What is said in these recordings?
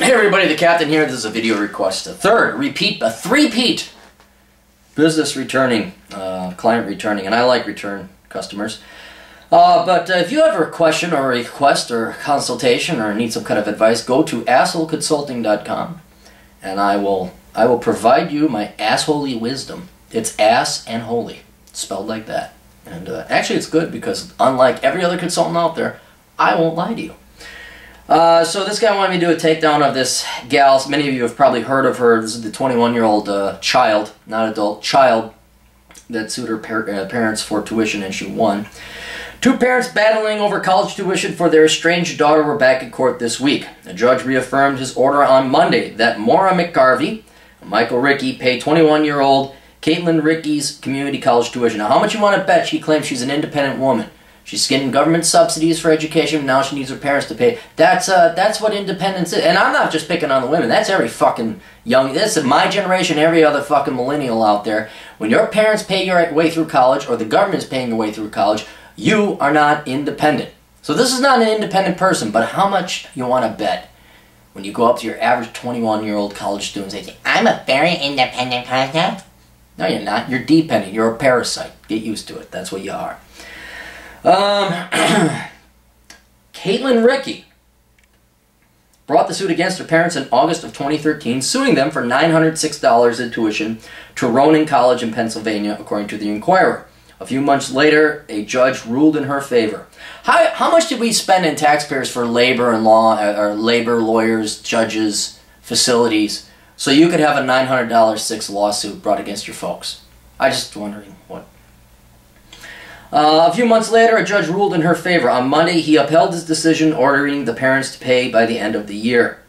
Hey everybody, the captain here. This is a video request. A three-peat business returning, client returning, and I like return customers. But if you have a question or a request or a consultation or need some kind of advice, go to assholeconsulting.com and I will provide you my assholey wisdom. It's ass and holy, spelled like that. And actually it's good because unlike every other consultant out there, I won't lie to you. So this guy wanted me to do a takedown of this gal. Many of you have probably heard of her. This is the 21-year-old child, not adult, child that sued her parents for tuition, and she won. Two parents battling over college tuition for their estranged daughter were back in court this week. A judge reaffirmed his order on Monday that Maura McGarvey and Michael Rickey pay 21-year-old Caitlin Rickey's community college tuition. Now, how much you want to bet she claims she's an independent woman? She's getting government subsidies for education. Now she needs her parents to pay. That's what independence is. And I'm not just picking on the women. That's every fucking young. This is my generation. Every other fucking millennial out there. When your parents pay your way through college, or the government's paying your way through college, you are not independent. So this is not an independent person. But how much you want to bet when you go up to your average 21-year-old college student and say, "I'm a very independent person"? No, you're not. You're dependent. You're a parasite. Get used to it. That's what you are. Caitlin Rickey brought the suit against her parents in August of 2013, suing them for $906 in tuition to Ronin College in Pennsylvania, according to the Inquirer. A few months later, a judge ruled in her favor. How much did we spend in taxpayers for labor and law, or labor lawyers, judges, facilities, so you could have a $900 lawsuit brought against your folks? I'm just wondering what. A few months later, a judge ruled in her favor. On Monday, he upheld his decision, ordering the parents to pay by the end of the year.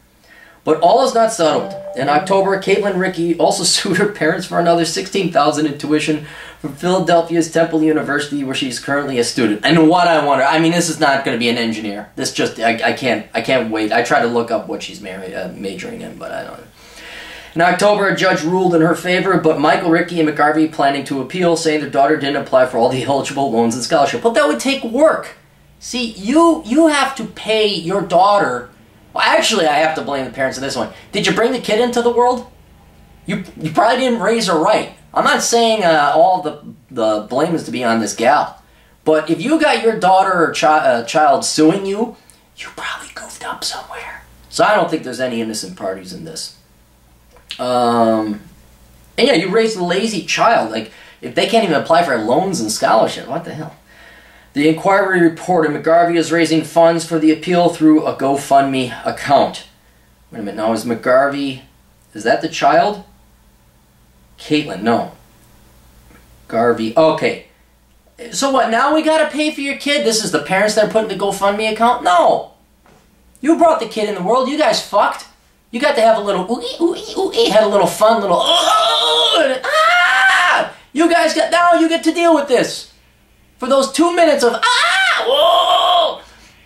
But all is not settled. In October, Caitlin Rickey also sued her parents for another $16,000 in tuition from Philadelphia's Temple University, where she's currently a student. And what I wonder, I mean, this is not going to be an engineer. This just, I can't wait. I tried to look up what she's majoring in, but I don't know. In October, a judge ruled in her favor, but Michael Rickey and McGarvey planning to appeal, saying their daughter didn't apply for all the eligible loans and scholarship. But that would take work. See, you have to pay your daughter. Well, actually, I have to blame the parents in this one. Did you bring the kid into the world? You probably didn't raise her right. I'm not saying all the blame is to be on this gal. But if you got your daughter or child suing you, you probably goofed up somewhere. So I don't think there's any innocent parties in this. And yeah, you raised a lazy child. Like, if they can't even apply for loans and scholarship, what the hell? The Inquirer reported McGarvey is raising funds for the appeal through a GoFundMe account. Wait a minute, now is McGarvey, is that the child? Caitlin, no. McGarvey, okay. So what, now we gotta pay for your kid? This is the parents that are putting the GoFundMe account? No! You brought the kid in the world, you guys fucked. You got to have a little ooh-ee, ooh-ee, ooh-ee, had a little fun, little ah! You guys got, now you get to deal with this. For those 2 minutes of whoa!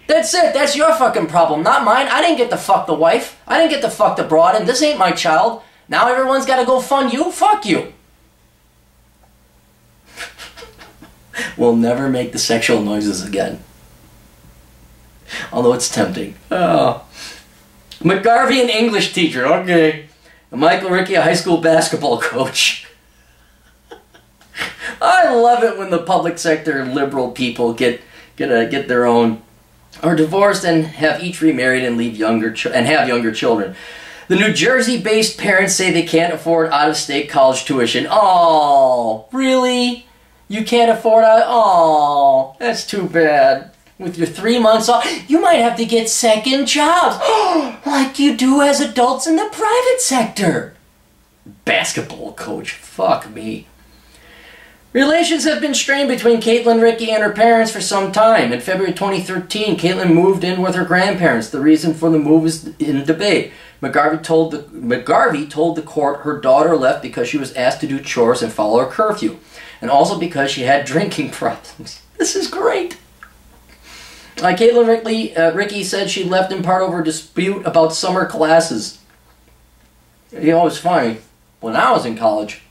That's it, that's your fucking problem, not mine. I didn't get to fuck the wife. I didn't get to fuck the broad, and this ain't my child. Now everyone's got to go fund you? Fuck you. We'll never make the sexual noises again. Although it's tempting. Oh. McGarvey, an English teacher, okay. Michael Rickey, a high school basketball coach. I love it when the public sector liberal people get their own, are divorced and have each remarried and leave have younger children. The New Jersey-based parents say they can't afford out-of-state college tuition. Oh, really? You can't afford oh, that's too bad. With your 3 months off, you might have to get second jobs, like you do as adults in the private sector. Basketball coach, fuck me. Relations have been strained between Caitlin Rickey and her parents for some time. In February 2013, Caitlin moved in with her grandparents. The reason for the move is in debate. McGarvey told the court her daughter left because she was asked to do chores and follow a curfew, and also because she had drinking problems. This is great. Caitlin Rickey said she left in part over a dispute about summer classes. You know, it's funny. When I was in college,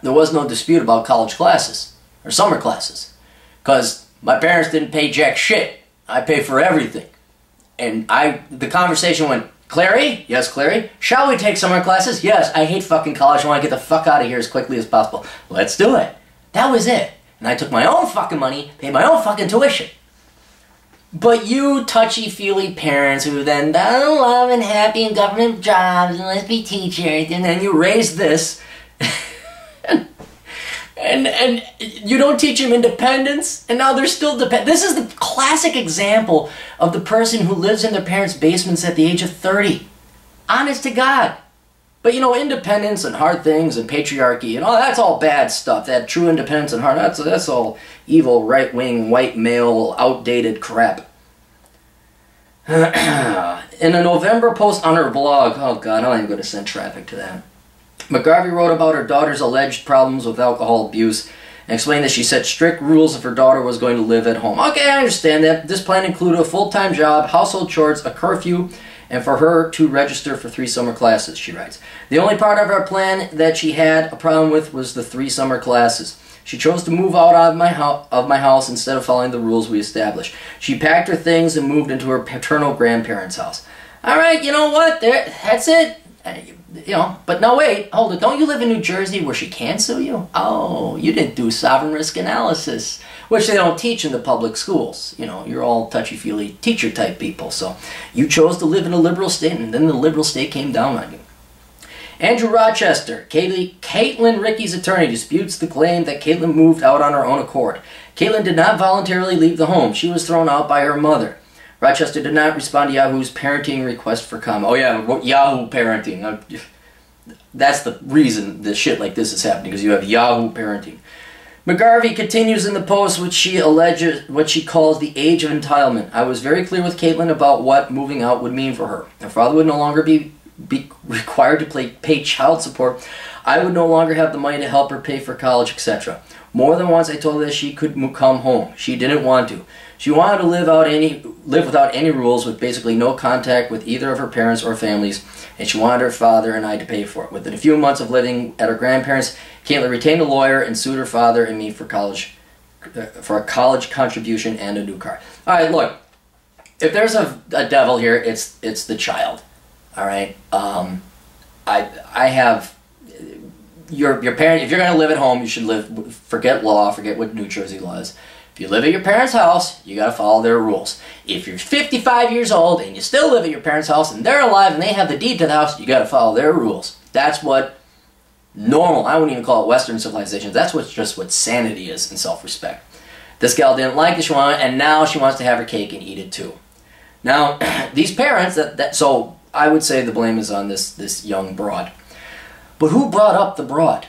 there was no dispute about college classes, or summer classes, because my parents didn't pay jack shit. I pay for everything. And the conversation went Clary? Yes, Clary? Shall we take summer classes? Yes, I hate fucking college. I want to get the fuck out of here as quickly as possible. Let's do it. That was it. And I took my own fucking money, paid my own fucking tuition. But you touchy-feely parents who then don't love and happy in government jobs and let's be teachers, and then you raise this, and you don't teach them independence, and now they're still dependent. This is the classic example of the person who lives in their parents' basements at the age of 30. Honest to God. But you know, independence and hard things and patriarchy and all that's all bad stuff. That true independence and hard, that's all evil, right-wing, white male, outdated crap. In a November post on her blog, oh God, I'm going to send traffic to that. McGarvey wrote about her daughter's alleged problems with alcohol abuse and explained that she set strict rules if her daughter was going to live at home. Okay, I understand that. This plan included a full-time job, household chores, a curfew, and for her to register for 3 summer classes, she writes. The only part of our plan that she had a problem with was the 3 summer classes. She chose to move out of my house instead of following the rules we established. She packed her things and moved into her paternal grandparents' house. All right, you know what? That's it. You know, but no, wait, hold it. Don't you live in New Jersey where she can sue you? Oh, you didn't do sovereign risk analysis, which they don't teach in the public schools. You know, you're all touchy-feely teacher-type people. So you chose to live in a liberal state, and then the liberal state came down on you. Andrew Rochester, Caitlin Ricky's attorney, disputes the claim that Caitlin moved out on her own accord. Caitlin did not voluntarily leave the home. She was thrown out by her mother. Rochester did not respond to Yahoo's parenting request for comment. Oh yeah, Yahoo parenting. That's the reason that shit like this is happening, because you have Yahoo parenting. McGarvey continues in the post what she calls the age of entitlement. I was very clear with Caitlin about what moving out would mean for her. Her father would no longer be required to pay child support. I would no longer have the money to help her pay for college, etc. More than once I told her that she could come home. She didn't want to. She wanted to live without any rules, with basically no contact with either of her parents or families, and she wanted her father and I to pay for it. Within a few months of living at her grandparents', Caitlin retained a lawyer and sued her father and me for a college contribution and a new car. All right, look, if there's a devil here, it's the child. All right, I have your parent. If you're going to live at home, you should forget law, forget what New Jersey law is. If you live at your parents' house, you got to follow their rules. If you're 55 years old and you still live at your parents' house and they're alive and they have the deed to the house, you got to follow their rules. That's what normal, I wouldn't even call it Western civilization. That's just what sanity is and self-respect. This gal didn't like it, and now she wants to have her cake and eat it too. Now, these parents, so I would say the blame is on this young broad. But who brought up the broad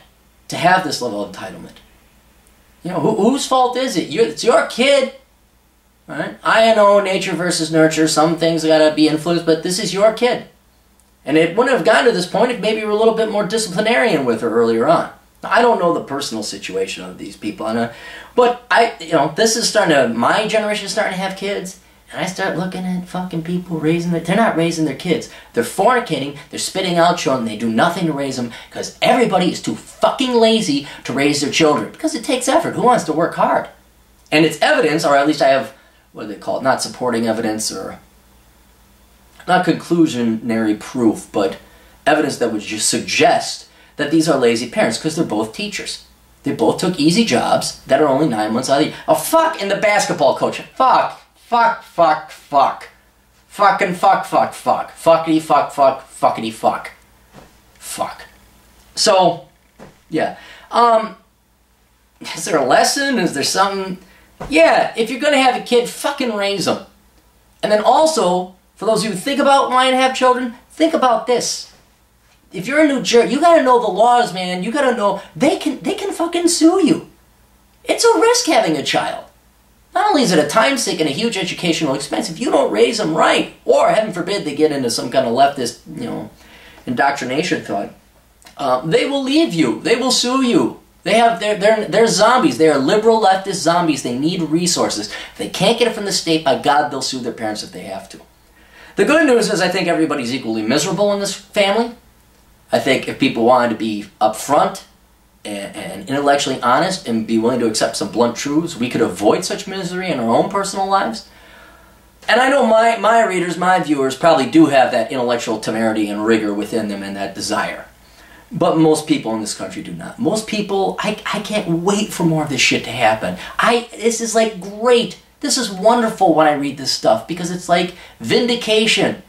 to have this level of entitlement? You know, whose fault is it? It's your kid, right? I know nature versus nurture. Some things got to be influenced, but this is your kid. And it wouldn't have gotten to this point if maybe you were a little bit more disciplinarian with her earlier on. Now, I don't know the personal situation of these people, but this is starting to, my generation is starting to have kids, and I start looking at fucking people they're not raising their kids. They're fornicating, they're spitting out children, they do nothing to raise them because everybody is too fucking lazy to raise their children. Because it takes effort. Who wants to work hard? And it's evidence, or at least I have, what do they call it, not supporting evidence, or not conclusionary proof, but evidence that would just suggest that these are lazy parents because they're both teachers. They both took easy jobs that are only 9 months out of the year. Oh, fuck, and the basketball coach. Fuck. Fuck, fuck, fuck. Fucking fuck, fuck, fuck. Fuckity, fuck, fuck, fuckity, fuck. Fuck. So, yeah. Is there a lesson? Is there something? Yeah, if you're going to have a kid, fucking raise them. And then also, for those of you who think about wanting to have children, think about this. If you're in New Jersey, you got to know the laws, man. You got to know, they can fucking sue you. It's a risk having a child. Not only is it a time sink and a huge educational expense, if you don't raise them right, or heaven forbid they get into some kind of leftist, indoctrination thought, they will leave you. They will sue you. They're zombies. They are liberal leftist zombies. They need resources. If they can't get it from the state, by God, they'll sue their parents if they have to. The good news is I think everybody's equally miserable in this family. I think if people wanted to be upfront and intellectually honest and be willing to accept some blunt truths, we could avoid such misery in our own personal lives. And I know my readers, my viewers probably do have that intellectual temerity and rigor within them and that desire. But most people in this country do not. Most people, I can't wait for more of this shit to happen. This is like great. This is wonderful when I read this stuff because it's like vindication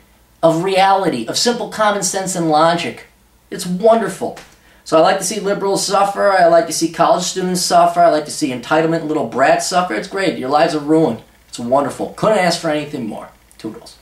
of reality, of simple common sense and logic. It's wonderful. So I like to see liberals suffer. I like to see college students suffer. I like to see entitlement little brats suffer. It's great. Your lives are ruined. It's wonderful. Couldn't ask for anything more. Toodles.